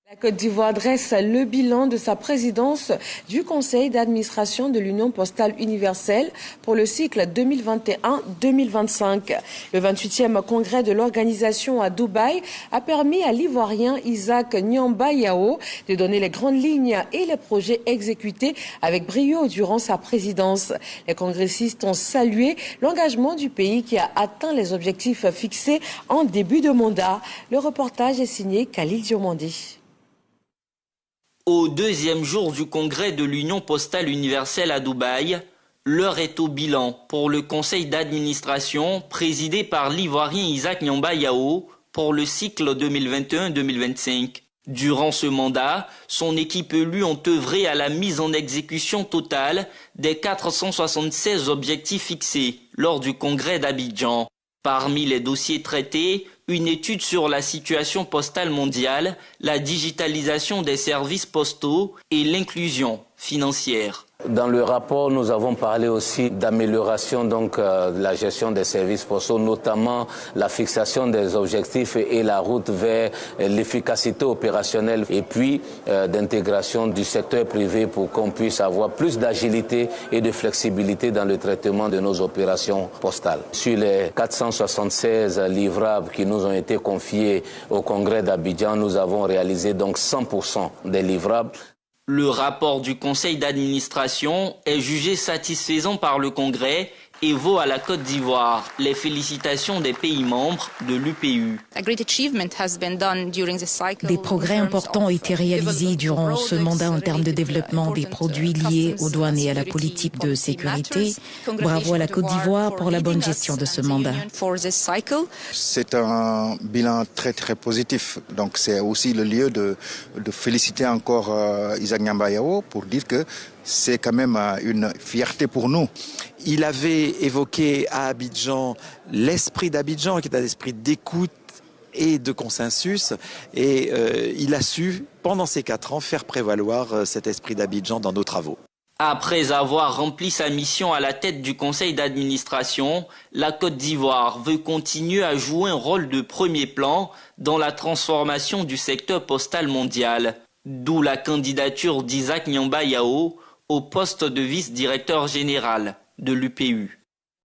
La Côte d'Ivoire dresse le bilan de sa présidence du Conseil d'administration de l'Union postale universelle pour le cycle 2021-2025. Le 28e congrès de l'organisation à Dubaï a permis à l'Ivoirien Isaac Nyamba Yao de donner les grandes lignes et les projets exécutés avec brio durant sa présidence. Les congressistes ont salué l'engagement du pays qui a atteint les objectifs fixés en début de mandat. Le reportage est signé Khalil Diomandi. Au deuxième jour du congrès de l'Union postale universelle à Dubaï, l'heure est au bilan pour le conseil d'administration présidé par l'Ivoirien Isaac Nyamba Yao pour le cycle 2021-2025. Durant ce mandat, son équipe élue ont œuvré à la mise en exécution totale des 476 objectifs fixés lors du congrès d'Abidjan. Parmi les dossiers traités, une étude sur la situation postale mondiale, la digitalisation des services postaux et l'inclusion financière. Dans le rapport, nous avons parlé aussi d'amélioration de la gestion des services postaux, notamment la fixation des objectifs et la route vers l'efficacité opérationnelle et puis d'intégration du secteur privé pour qu'on puisse avoir plus d'agilité et de flexibilité dans le traitement de nos opérations postales. Sur les 476 livrables qui nous ont été confiés au congrès d'Abidjan, nous avons réalisé donc 100% des livrables. Le rapport du conseil d'administration est jugé satisfaisant par le Congrès et vaut à la Côte d'Ivoire les félicitations des pays membres de l'UPU. Des progrès importants ont été réalisés durant ce mandat en termes de développement des produits liés aux douanes et à la politique de sécurité. Bravo à la Côte d'Ivoire pour la bonne gestion de ce mandat. C'est un bilan très positif. Donc c'est aussi le lieu de féliciter encore Isaac Nyamba Yao pour dire que c'est quand même une fierté pour nous. Il avait évoqué à Abidjan l'esprit d'Abidjan, qui est un esprit d'écoute et de consensus. Et il a su, pendant ces 4 ans, faire prévaloir cet esprit d'Abidjan dans nos travaux. Après avoir rempli sa mission à la tête du conseil d'administration, la Côte d'Ivoire veut continuer à jouer un rôle de premier plan dans la transformation du secteur postal mondial. D'où la candidature d'Isaac Nyamba Yao au poste de vice-directeur général de l'UPU.